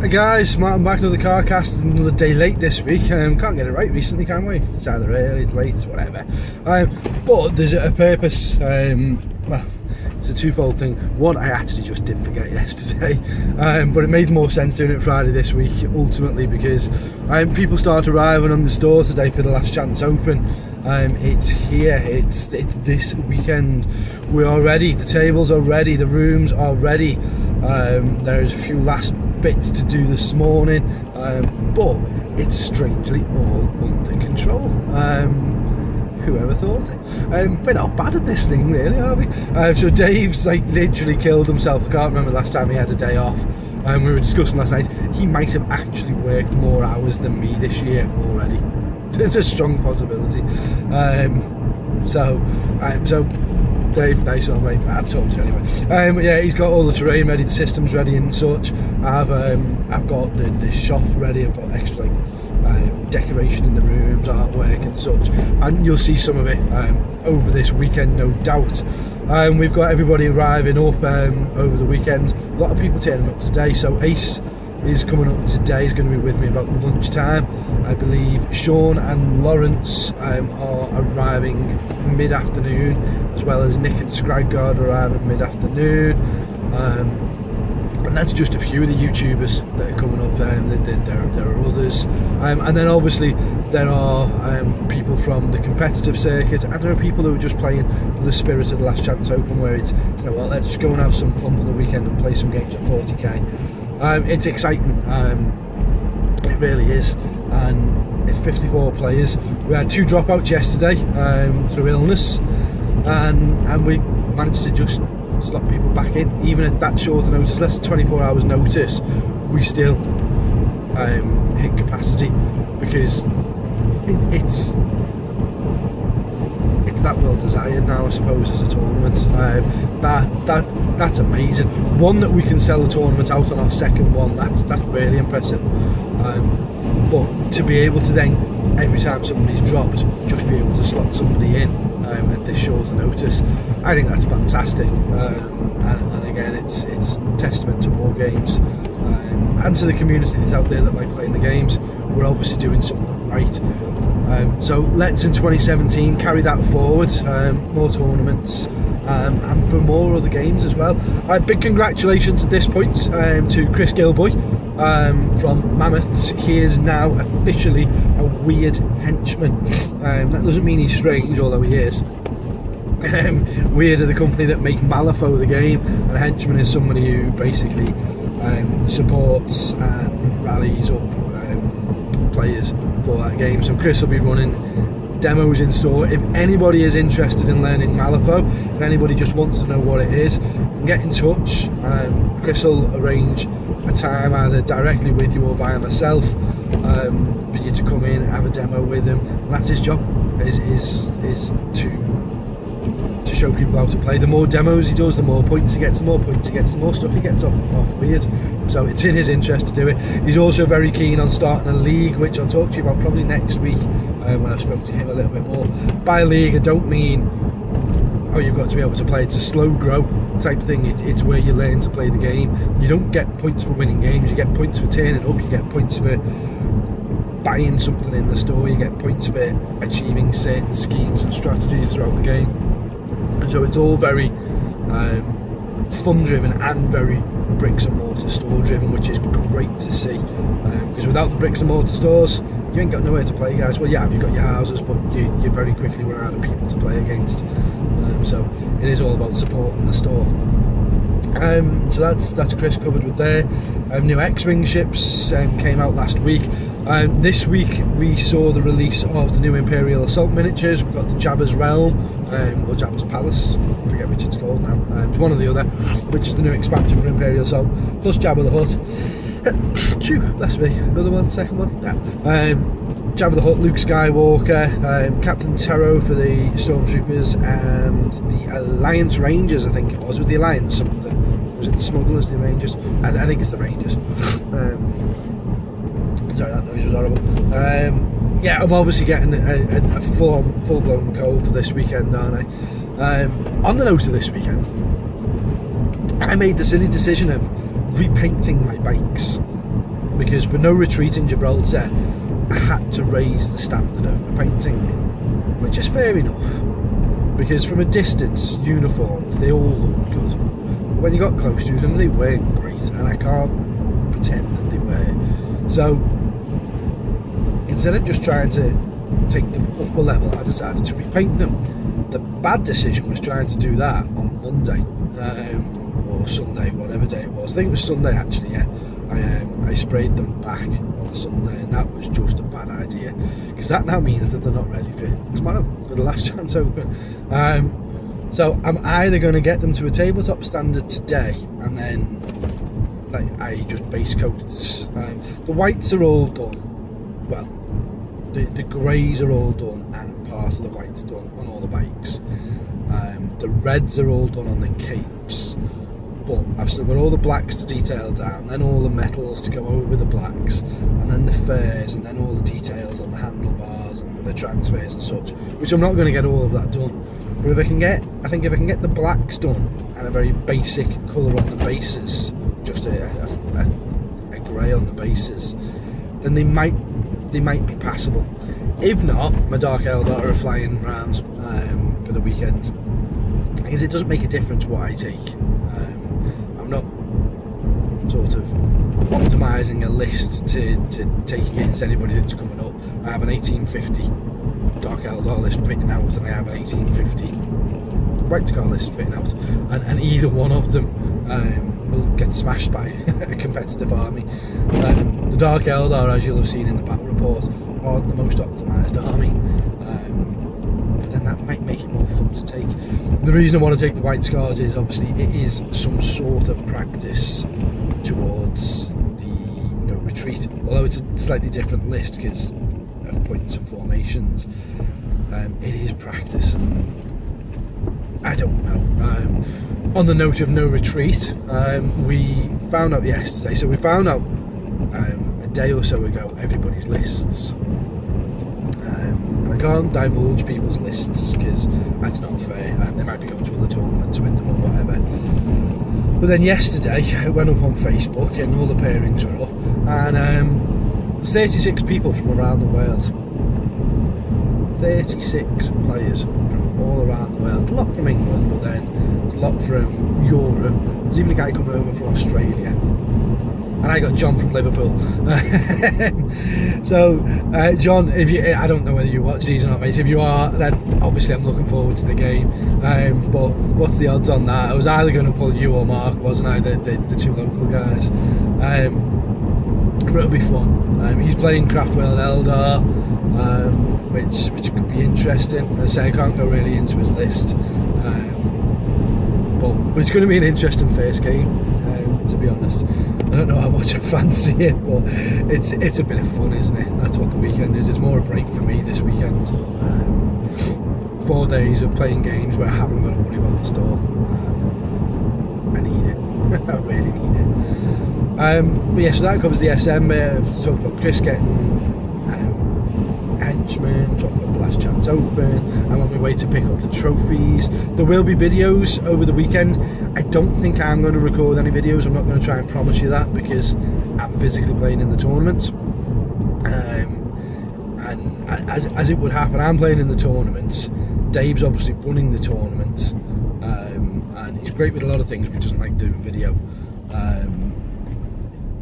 Hey guys, Martin back, another CarCast, another day late this week. Can't get it right recently, can we? It's either early, it's late, whatever. But there's a purpose. Well, it's a twofold thing. One, I actually just did forget yesterday, but it made more sense doing it Friday this week, ultimately, because people start arriving on the store today for the Last Chance Open. It's here, it's this weekend. We are ready, the tables are ready, the rooms are ready. There's a few last bits to do this morning, but it's strangely all under control. Whoever thought it? We're not bad at this thing, really, are we? So Dave's like literally killed himself. I can't remember the last time he had a day off. We were discussing last night, he might have actually worked more hours than me this year already. There's a strong possibility. So Dave, nice one, mate. I've told you anyway. But yeah, he's got all the terrain ready, the systems ready and such. I've got the shop ready. I've got extra decoration in the rooms, artwork and such, and you'll see some of it over this weekend, no doubt. We've got everybody arriving up over the weekend. A lot of people turning up today. So Ace is coming up today. He's going to be with me about lunchtime, I believe. Sean and Lawrence are arriving mid-afternoon, as well as Nick and Scragard arriving mid-afternoon. And that's just a few of the YouTubers that are coming up. There are others, and then obviously there are people from the competitive circuit, and there are people who are just playing for the spirit of the Last Chance Open, where it's, you know what, let's just go and have some fun for the weekend and play some games at 40k. It's exciting, it really is, and it's 54 players. We had 2 dropouts yesterday through illness, and we managed to just slot people back in, even at that short a notice, less than 24 hours notice. We still hit capacity, because it's that well desired now, I suppose, as a tournament. That's amazing. One, that we can sell a tournament out on our second one, that's really impressive. But to be able to then, every time somebody's dropped, just be able to slot somebody in at this short notice, I think that's fantastic. And again, it's testament to War Games and to the community that's out there that like playing the games. We're obviously doing something right. So let's, in 2017, carry that forward. More tournaments, and for more other games as well. Big congratulations at this point to Chris Gilboy from Mammoths. He is now officially a weird henchman. That doesn't mean he's strange, although he is. Weird are the company that make Malifaux the game, and a henchman is somebody who basically supports and rallies up players for that game. So Chris will be running demos in store. If anybody is interested in learning Malifaux, if anybody just wants to know what it is, get in touch. Chris will arrange a time either directly with you or via myself for you to come in and have a demo with him. And that's his job, is to show people how to play. The more demos he does, the more points he gets. The more points he gets, the more stuff he gets off Weird. So it's in his interest to do it. He's also very keen on starting a league, which I'll talk to you about probably next week when I've spoken to him a little bit more. By league, I don't mean, oh, you've got to be able to play. It's a slow grow type thing. It's where you learn to play the game. You don't get points for winning games. You get points for turning up. You get points for buying something in the store. You get points for achieving certain schemes and strategies throughout the game. And so it's all very fun driven and very bricks and mortar store driven, which is great to see, because without the bricks and mortar stores, you ain't got nowhere to play, guys. Well, yeah, you've got your houses, but you very quickly run out of people to play against. So it is all about supporting the store. So that's Chris covered with there. New X-Wing ships came out last week. This week we saw the release of the new Imperial Assault miniatures. We've got the Jabba's Realm, or Jabba's Palace, I forget which it's called now. It's one or the other, which is the new expansion for Imperial Assault, plus Jabba the Hutt. Phew, bless me, another one, second one? Yeah. Jabba the Hutt, Luke Skywalker, Captain Tero for the Stormtroopers, and the Alliance Rangers, I think it was. Was the Alliance something? Was it the Smugglers, the Rangers? I think it's the Rangers. Sorry, that noise was horrible. Yeah, I'm obviously getting a full-blown cold for this weekend, aren't I? On the note of this weekend, I made the silly decision of repainting my bikes. because for No Retreat in Gibraltar, I had to raise the standard of the painting, which is fair enough, because from a distance, uniformed, they all looked good. But when you got close to them, they weren't great, and I can't pretend that they were. So instead of just trying to take them up a level, I decided to repaint them. The bad decision was trying to do that on Monday, or Sunday, whatever day it was. I think it was Sunday actually, yeah. I sprayed them back on Sunday, and that was just a bad idea, because that now means that they're not ready for tomorrow, for the Last Chance Open. So I'm either going to get them to a tabletop standard today, and then I just base coats. The whites are all done. Well, the greys are all done, and part of the white's done on all the bikes. The reds are all done on the capes, but I've still got all the blacks to detail down, then all the metals to go over the blacks, and then the furs, and then all the details on the handlebars and the transfers and such, which I'm not going to get all of that done. But if I can get the blacks done and a very basic colour on the bases, just a grey on the bases, then they might be passable. If not, my Dark Eldar are flying around for the weekend, because it doesn't make a difference what I take. I'm not sort of optimising a list to take against anybody that's coming up. I have an 1850 Dark Eldar list written out, and I have an 1850 White Scar list written out, and either one of them will get smashed by a competitive army. The Dark Eldar, as you'll have seen in the battle report, aren't the most optimised army, but then that might make it more fun to take. The reason I want to take the White Scars is obviously it is some sort of practice towards the No Retreat, although it's a slightly different list because of points and formations. It is practice. I don't know. On the note of No Retreat, we found out yesterday, so we found out a day or so ago everybody's lists. I can't divulge people's lists because that's not fair, they might be going to other tournaments with them or whatever. But then yesterday it went up on Facebook and all the pairings were up, and there's 36 people from around the world. 36 players from all around the world. A lot from England, but then a lot from Europe. There's even a guy coming over from Australia. And I got John from Liverpool. So, John, I don't know whether you watch these or not, mate. If you are, then obviously I'm looking forward to the game. But what's the odds on that? I was either going to pull you or Mark, wasn't I? The two local guys. But it'll be fun. He's playing Craftworld Eldar, which could be interesting. As I say, I can't go really into his list. But it's going to be an interesting first game, to be honest. I don't know how much I fancy it, but it's a bit of fun, isn't it? That's what the weekend is. It's more a break for me this weekend. 4 days of playing games where I haven't got to worry about the store. I need it. I really need it. But yeah, so that covers the SM. I've talked about Chris getting henchmen, talking about the Last Chance Open. I'm on my way to pick up the trophies. There will be videos over the weekend. I don't think I'm going to record any videos. I'm not going to try and promise you that because I'm physically playing in the tournament. And as it would happen, I'm playing in the tournament. Dave's obviously running the tournament, and he's great with a lot of things, but he doesn't like doing video.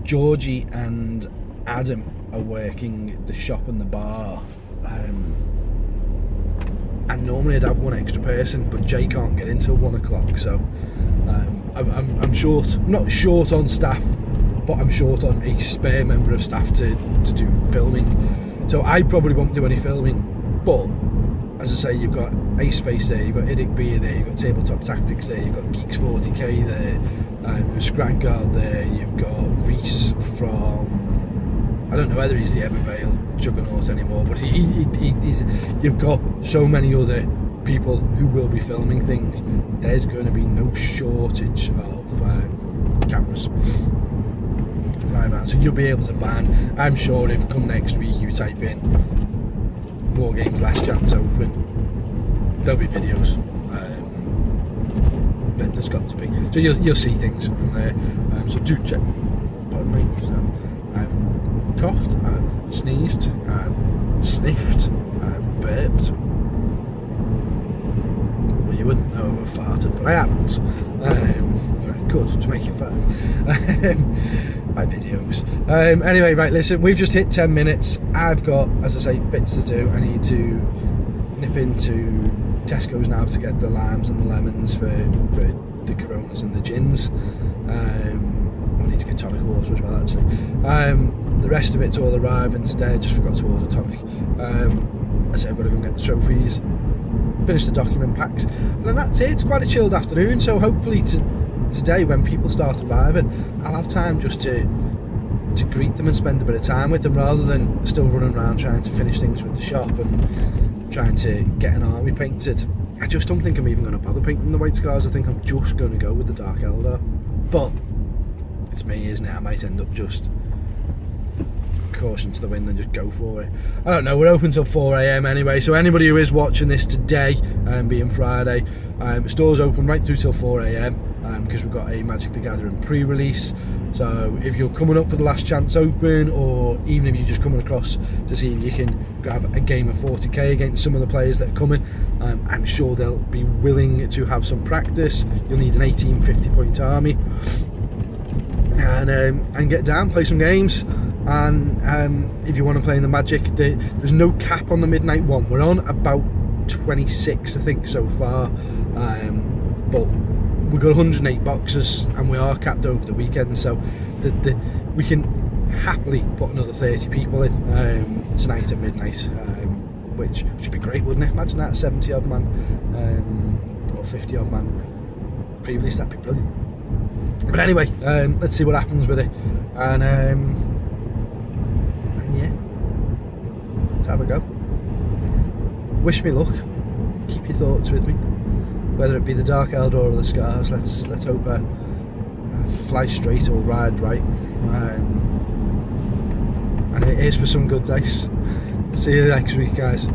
Georgie and Adam are working the shop and the bar, and normally I'd have one extra person, but Jay can't get in till 1 o'clock, so I'm short, not short on staff, but I'm short on a spare member of staff to do filming, so I probably won't do any filming. But as I say, you've got Ace Face there, you've got Idic Beer there, you've got Tabletop Tactics there, you've got Geeks 40k there, Scragguard there, you've got Reese from, I don't know whether he's the Evervale Juggernaut anymore, but he's, you've got so many other people who will be filming things. There's going to be no shortage of cameras. So you'll be able to find, I'm sure if come next week you type in War Games Last Chance Open, there'll be videos. But there's got to be. So you'll see things from there. So do check. Pardon me. So, I've coughed, I've sneezed, I've sniffed, I've burped. Well, you wouldn't know if I farted, but I haven't. But I could to make you fat. My videos. Anyway, right, listen, we've just hit 10 minutes. I've got, as I say, bits to do. I need to nip into Tesco's now to get the limes and the lemons for the Coronas and the gins. I need to get tonic water as well, actually. The rest of it's all arriving today. I just forgot to order tonic. I said I've got to go and get the trophies, finish the document packs, and then that's it. It's quite a chilled afternoon, so hopefully today when people start arriving, I'll have time just to greet them and spend a bit of time with them, rather than still running around trying to finish things with the shop and trying to get an army painted. I just don't think I'm even going to bother painting the white scars. I think I'm just going to go with the Dark Eldar. But it's me, isn't it? I might end up just caution to the wind and just go for it. I don't know. We're open till 4 AM anyway, so anybody who is watching this today, being Friday, store's open right through till 4 AM because we've got a Magic the Gathering pre-release. So if you're coming up for the Last Chance Open, or even if you're just coming across to see if you can grab a game of 40k against some of the players that are coming, I'm sure they'll be willing to have some practice. You'll need an 1850 point army and get down, play some games. And if you want to play in the Magic, there's no cap on the midnight one. We're on about 26 I think so far, but we've got 108 boxes and we are capped over the weekend, so we can happily put another 30 people in tonight at midnight, which would be great, wouldn't it? Imagine that, 70 odd man or 50 odd man pre-release, that'd be brilliant. But anyway, let's see what happens with it, and yeah, let's have a go. Wish me luck, keep your thoughts with me, whether it be the Dark Eldar or the Scars. Let's hope I fly straight or ride right, and it is for some good dice. See you next week, guys.